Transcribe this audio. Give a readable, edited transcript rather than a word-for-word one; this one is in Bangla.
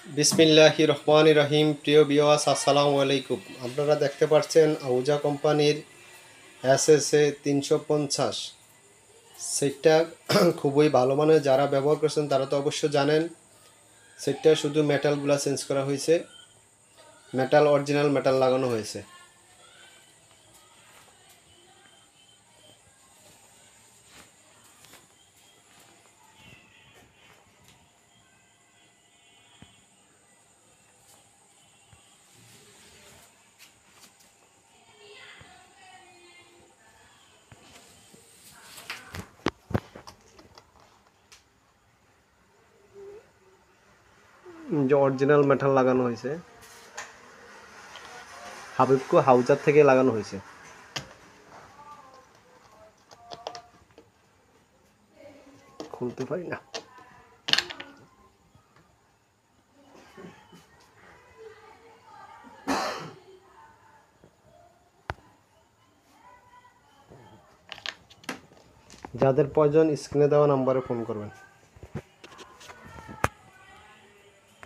বিসমিল্লাহির রহমানির রহিম। প্রিয় ভিউয়ার্স, আসসালামু আলাইকুম। আপনারা দেখতে পাচ্ছেন আহুজা কোম্পানির এসএসএ 350 সেটটা খুবই ভালো মানের। যারা ব্যবহার করছেন তারা তো অবশ্য জানেন। সেটটা শুধু মেটালগুলা চেঞ্জ করা হয়েছে, অরিজিনাল মেটাল লাগানো হয়েছে। যে অরিজিনাল মেটাল লাগানো হয়েছে, হাবিবকো হাউজার থেকে লাগানো হয়েছে। খুলতে পারি না। যাদের প্রয়োজন স্ক্রিনে দেওয়া নাম্বারে ফোন করবেন।